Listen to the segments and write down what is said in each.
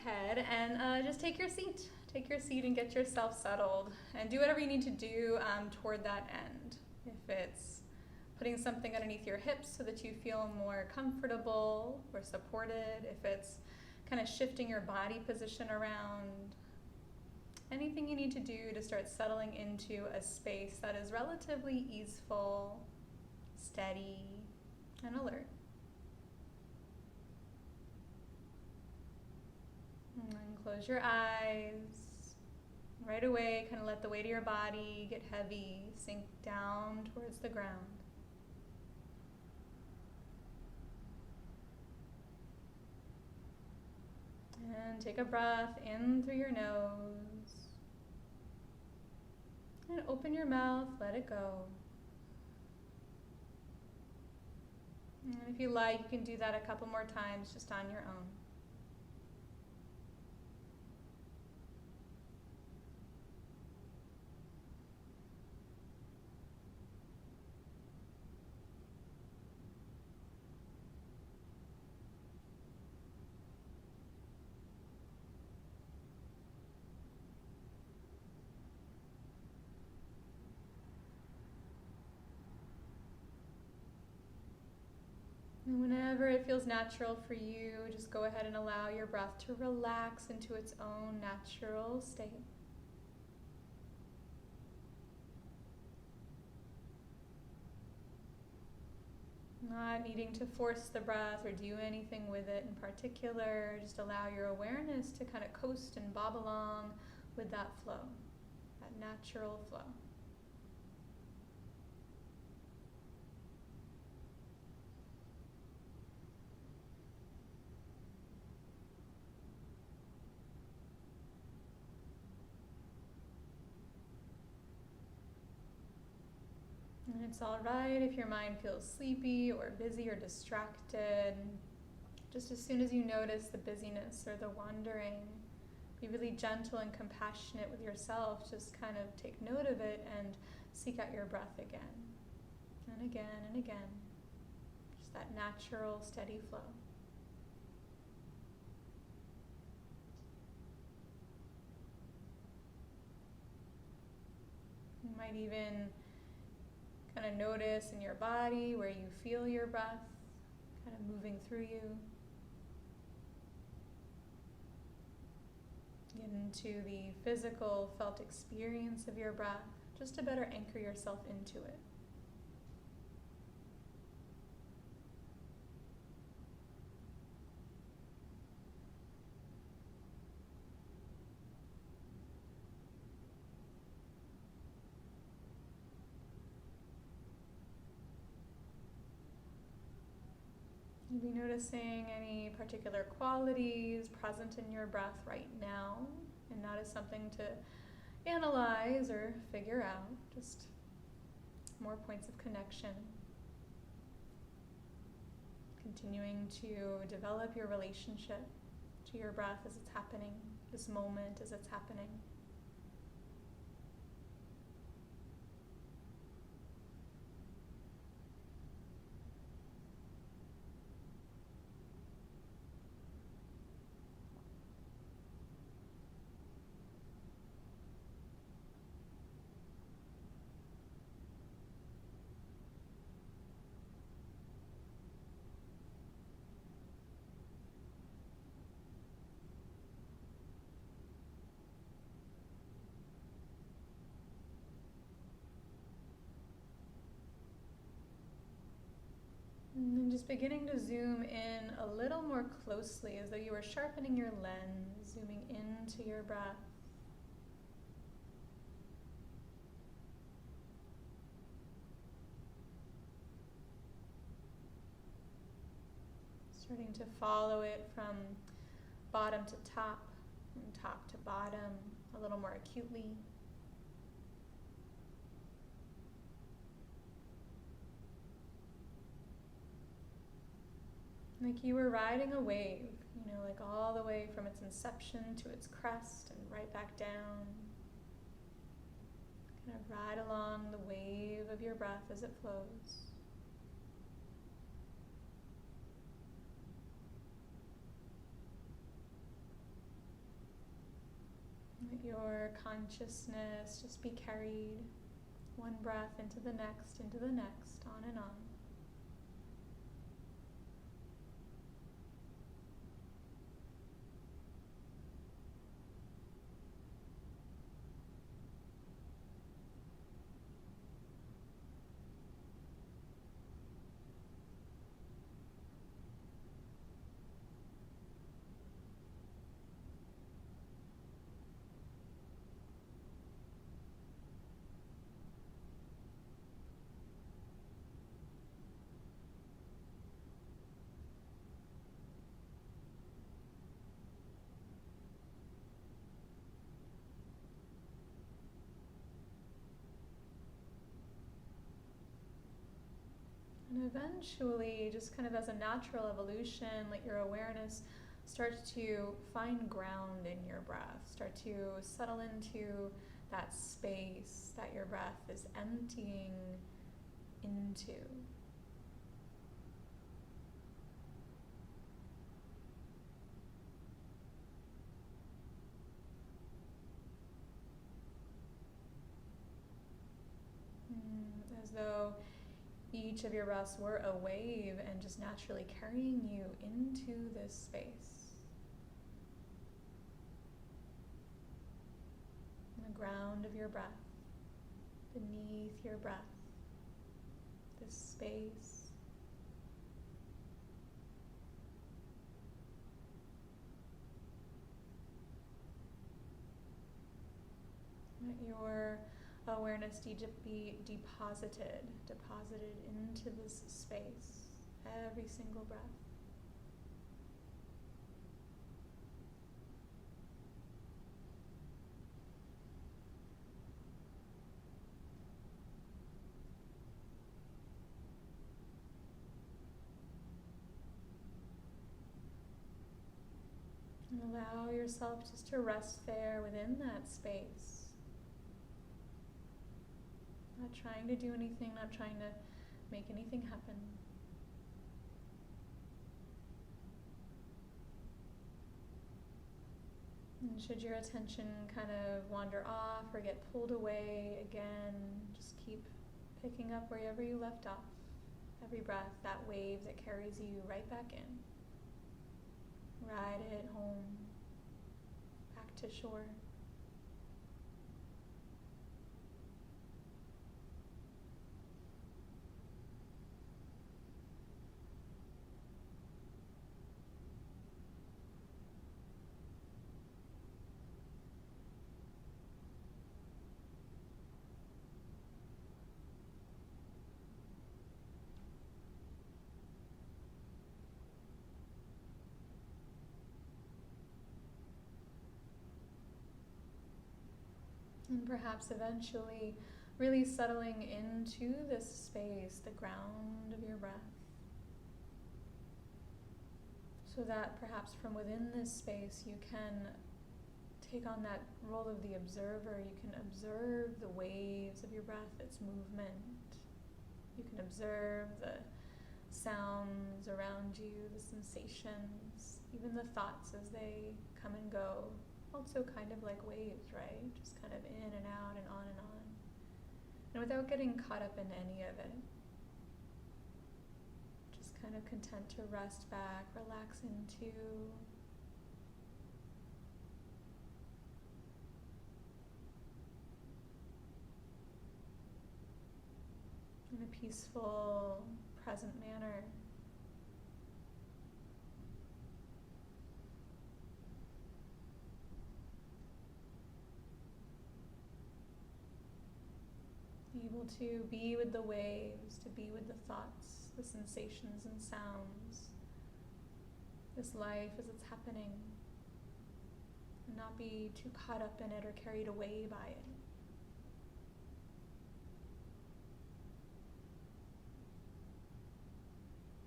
ahead and just take your seat. Take your seat and get yourself settled. And do whatever you need to do toward that end. If it's putting something underneath your hips so that you feel more comfortable or supported. If it's kind of shifting your body position around. Anything you need to do to start settling into a space that is relatively easeful, steady, and alert. And then close your eyes. Right away, kind of let the weight of your body get heavy, sink down towards the ground. And take a breath in through your nose. And open your mouth, let it go. And if you like, you can do that a couple more times just on your own. And whenever it feels natural for you, just go ahead and allow your breath to relax into its own natural state. Not needing to force the breath or do anything with it in particular. Just allow your awareness to kind of coast and bob along with that flow, that natural flow. And it's all right if your mind feels sleepy or busy or distracted. Just as soon as you notice the busyness or the wandering, be really gentle and compassionate with yourself. Just kind of take note of it and seek out your breath again and again and again. Just that natural, steady flow. You might even kind of notice in your body where you feel your breath kind of moving through you. Get into the physical, felt experience of your breath, just to better anchor yourself into it. You'll be noticing any particular qualities present in your breath right now, and not as something to analyze or figure out, just more points of connection. Continuing to develop your relationship to your breath as it's happening, this moment as it's happening. And then just beginning to zoom in a little more closely, as though you were sharpening your lens, zooming into your breath. Starting to follow it from bottom to top, from top to bottom, a little more acutely. Like you were riding a wave, like all the way from its inception to its crest and right back down. Kind of ride along the wave of your breath as it flows. Let your consciousness just be carried one breath into the next, on and on. And eventually, just kind of as a natural evolution, let your awareness start to find ground in your breath. Start to settle into that space that your breath is emptying into. As though each of your breaths were a wave and just naturally carrying you into this space. On the ground of your breath, beneath your breath, this space. Let your awareness be deposited into this space, every single breath. And allow yourself just to rest there within that space. Not trying to do anything, not trying to make anything happen. And should your attention kind of wander off or get pulled away again, just keep picking up wherever you left off. Every breath, that wave that carries you right back in. Ride it home, back to shore. And perhaps eventually really settling into this space, the ground of your breath. So that perhaps from within this space you can take on that role of the observer. You can observe the waves of your breath, its movement. You can observe the sounds around you, the sensations, even the thoughts as they come and go. Also kind of like waves, right? Just kind of in and out and on and on. And without getting caught up in any of it. Just kind of content to rest back, relax into. In a peaceful, present manner. Able to be with the waves, to be with the thoughts, the sensations and sounds, this life as it's happening, and not be too caught up in it or carried away by it.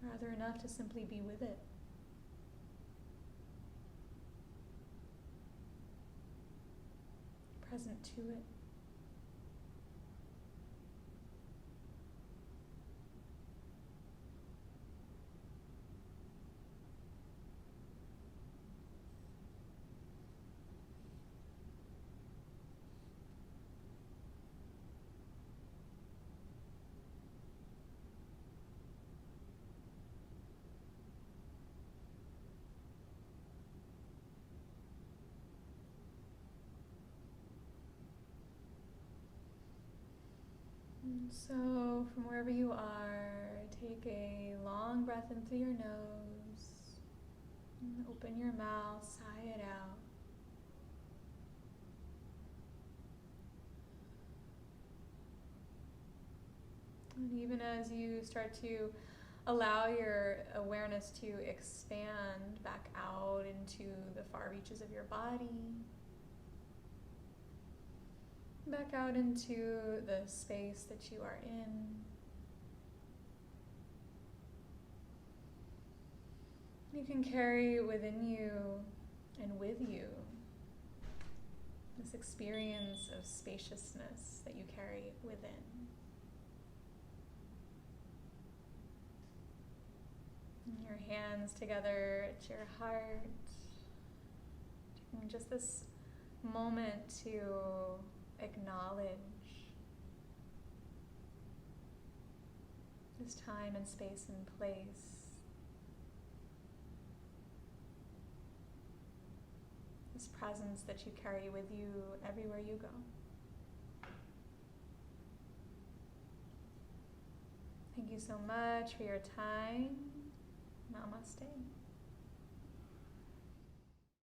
Rather enough to simply be with it. Present to it. And so, from wherever you are, take a long breath in through your nose. And open your mouth, sigh it out. And even as you start to allow your awareness to expand back out into the far reaches of your body, back out into the space that you are in, you can carry within you and with you this experience of spaciousness that you carry within. Your hands together at your heart. Taking just this moment to acknowledge this time and space and place. This presence that you carry with you everywhere you go. Thank you so much for your time. Namaste.